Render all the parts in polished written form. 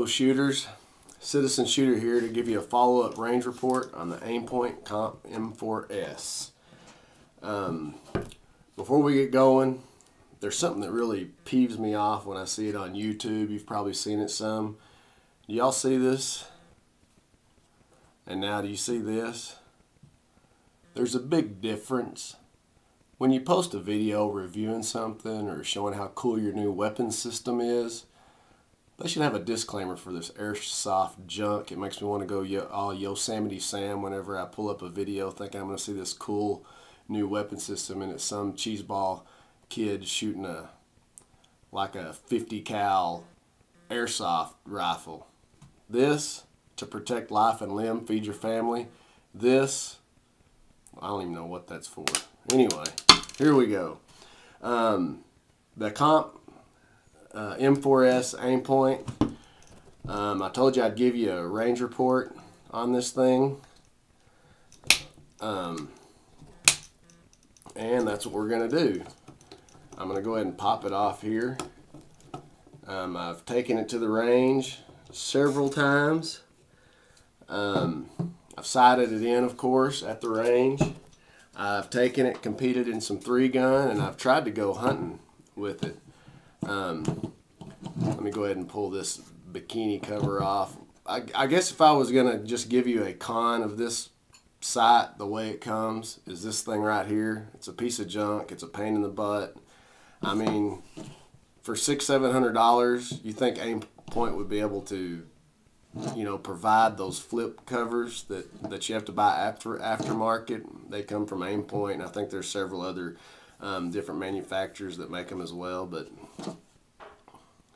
Hello shooters, CitizenShooter here to give you a follow-up range report on the Aimpoint CompM4s. Before we get going, there's something that really peeves me off when I see it on YouTube. You've probably seen it some. Do y'all see this? And now do you see this? There's a big difference. When you post a video reviewing something or showing how cool your new weapon system is, they should have a disclaimer for this airsoft junk. It makes me want to go all Yosemite Sam whenever I pull up a video thinking I'm going to see this cool new weapon system, and it's some cheeseball kid shooting like a 50 cal airsoft rifle. This, to protect life and limb, feed your family. This, I don't even know what that's for. Anyway, here we go. The Comp M4s Aimpoint. I told you I'd give you a range report on this thing. And that's what we're going to do. I'm going to go ahead and pop it off here. I've taken it to the range several times. I've sighted it in, of course, at the range. I've taken it, competed in some 3-gun, and I've tried to go hunting with it. Let me go ahead and pull this bikini cover off. I guess if I was going to just give you a con of this sight, the way it comes is this thing right here. It's a piece of junk. It's a pain in the butt. I mean, for $600-700, you think Aimpoint would be able to, you know, provide those flip covers that you have to buy aftermarket? They come from Aimpoint, and I think there's several other different manufacturers that make them as well, but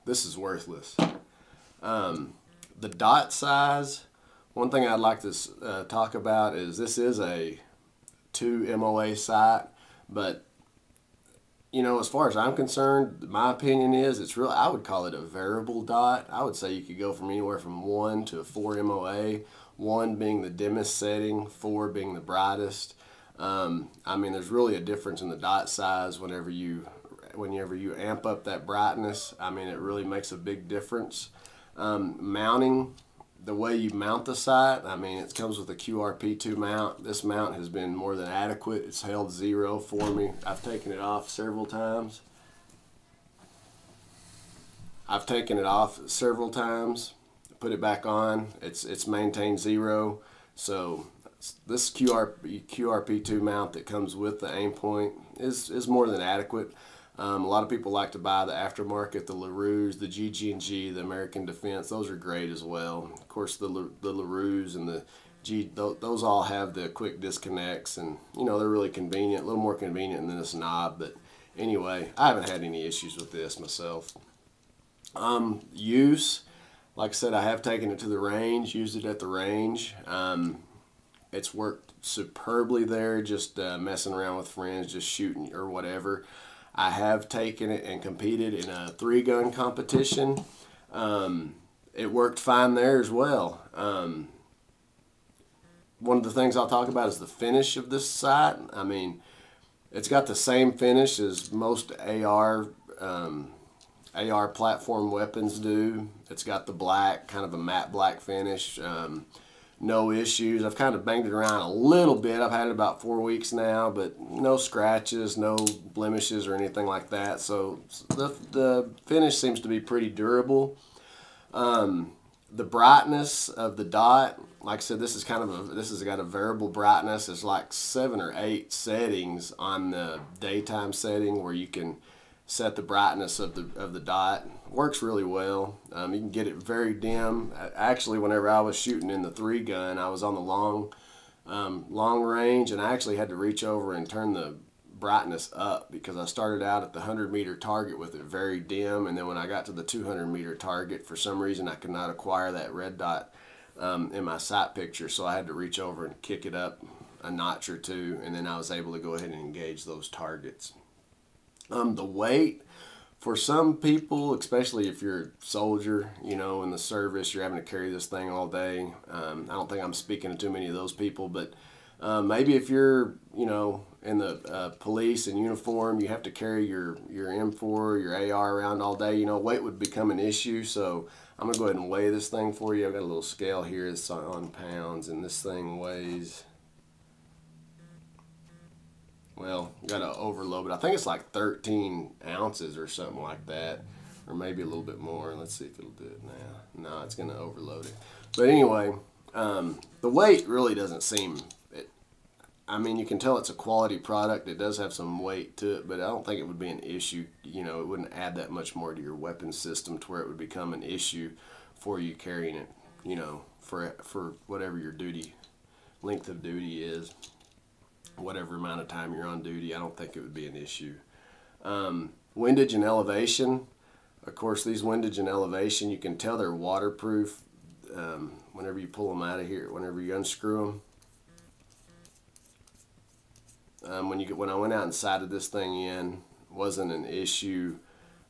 this is worthless. The dot size, one thing I'd like to talk about is this is a 2 MOA sight, but you know, as far as I'm concerned, my opinion is it's really, I would call it a variable dot. I would say you could go from anywhere from 1 to a 4 MOA, 1 being the dimmest setting, 4 being the brightest. I mean, there's really a difference in the dot size whenever you amp up that brightness. I mean, it really makes a big difference. Mounting, the way you mount the sight, I mean, it comes with a QRP2 mount. This mount has been more than adequate. It's held 0 for me. I've taken it off several times. Put it back on. It's maintained 0. So this QRP2 mount that comes with the Aimpoint is more than adequate. A lot of people like to buy the aftermarket, the LaRue's, the GG&G, the American Defense. Those are great as well. Of course, the LaRue's and the those all have the quick disconnects, and you know, they're really convenient, a little more convenient than this knob. But anyway, I haven't had any issues with this myself. Use, like I said, I have taken it to the range, used it at the range. It's worked superbly there, just messing around with friends, just shooting or whatever. I have taken it and competed in a 3-gun competition. It worked fine there as well. One of the things I'll talk about is the finish of this sight. I mean, it's got the same finish as most AR platform weapons do. It's got the black, kind of a matte black finish. No issues. I've kind of banged it around a little bit. I've had it about 4 weeks now, but no scratches, no blemishes or anything like that. So the finish seems to be pretty durable. The brightness of the dot, like I said, this has got a variable brightness. It's like 7 or 8 settings on the daytime setting where you can set the brightness of the dot. Works really well. You can get it very dim. Actually, whenever I was shooting in the 3-gun, I was on the long range, and I actually had to reach over and turn the brightness up because I started out at the 100-meter target with it very dim, and then when I got to the 200-meter target, for some reason I could not acquire that red dot in my sight picture, so I had to reach over and kick it up a notch or 2, and then I was able to go ahead and engage those targets. The weight, for some people, especially if you're a soldier, you know, in the service, you're having to carry this thing all day. I don't think I'm speaking to too many of those people, but Maybe if you're, you know, in the police in uniform, you have to carry your M4, your AR around all day. You know, weight would become an issue. So I'm gonna go ahead and weigh this thing for you. I've got a little scale here. It's on pounds, and this thing weighs, well, got to overload, but I think it's like 13 ounces or something like that, or maybe a little bit more. Let's see if it'll do it now. No, it's going to overload it. But anyway, the weight really doesn't seem, I mean, you can tell it's a quality product. It does have some weight to it, but I don't think it would be an issue. You know, it wouldn't add that much more to your weapon system to where it would become an issue for you carrying it, you know, for whatever your length of duty is. Whatever amount of time you're on duty, I don't think it would be an issue. Windage and elevation. Of course, these windage and elevation, you can tell they're waterproof whenever you pull them out of here, whenever you unscrew them. When I went out and sighted this thing in, wasn't an issue.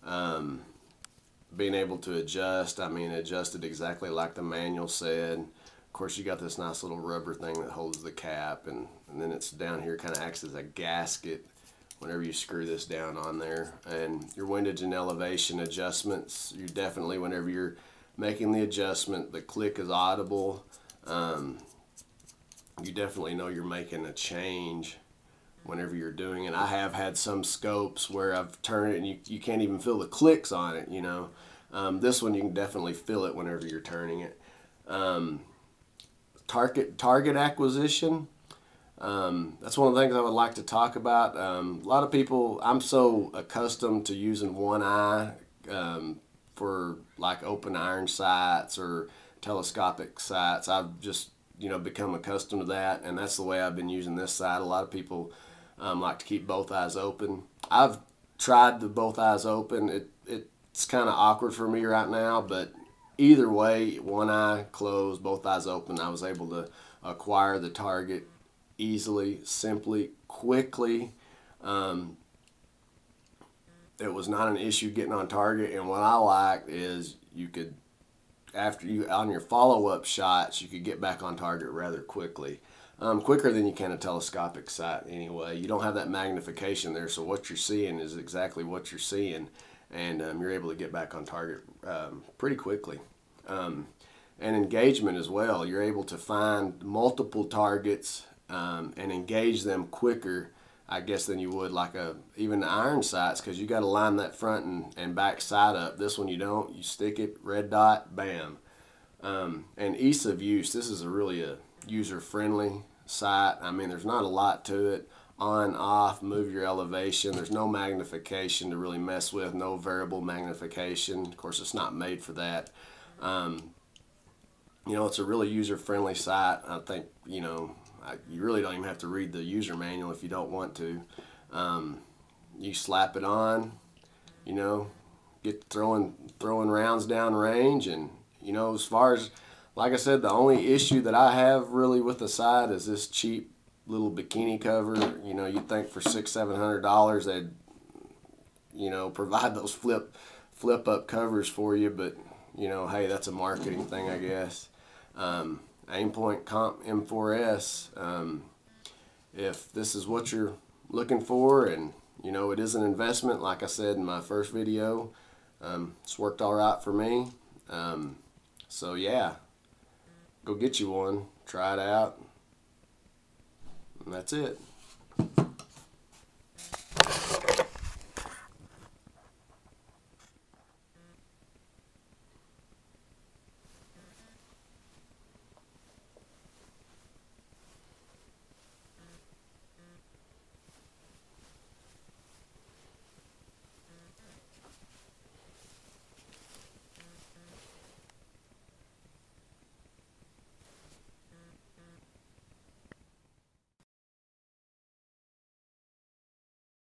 Being able to adjust, I mean, it adjusted exactly like the manual said. Of course, you got this nice little rubber thing that holds the cap, and then it's down here, kind of acts as a gasket whenever you screw this down on there. And your windage and elevation adjustments, you definitely, whenever you're making the adjustment, the click is audible. You definitely know you're making a change whenever you're doing it. I have had some scopes where I've turned it and you can't even feel the clicks on it, you know. This one you can definitely feel it whenever you're turning it. Target acquisition. That's one of the things I would like to talk about. A lot of people, I'm so accustomed to using one eye for like open iron sights or telescopic sights. I've just, you know, become accustomed to that, and that's the way I've been using this sight. A lot of people like to keep both eyes open. I've tried the both eyes open. It's kind of awkward for me right now, but either way, one eye closed, both eyes open, I was able to acquire the target easily, simply, quickly. It was not an issue getting on target, and what I liked is you could, on your follow-up shots, you could get back on target rather quickly. Quicker than you can a telescopic sight anyway. You don't have that magnification there, so what you're seeing is exactly what you're seeing, and you're able to get back on target pretty quickly. And engagement as well. You're able to find multiple targets and engage them quicker, I guess, than you would like even the iron sights, because you got to line that front and back sight up. This one you don't. You stick it, red dot, bam. And ease of use. This is really a user-friendly sight. I mean, there's not a lot to it. On, off, move your elevation. There's no magnification to really mess with, no variable magnification. Of course, it's not made for that. You know, it's a really user-friendly sight. I think, you know, you really don't even have to read the user manual if you don't want to. You slap it on, you know, get throwing rounds down range, and, you know, as far as, like I said, the only issue that I have really with the sight is this cheap little bikini cover. You know, you'd think for $600-700 they'd, you know, provide those flip up covers for you, but, you know, hey, that's a marketing thing, I guess. Aimpoint CompM4s. If this is what you're looking for, and, you know, it is an investment, like I said in my first video, it's worked all right for me. So yeah, go get you one, try it out, and that's it.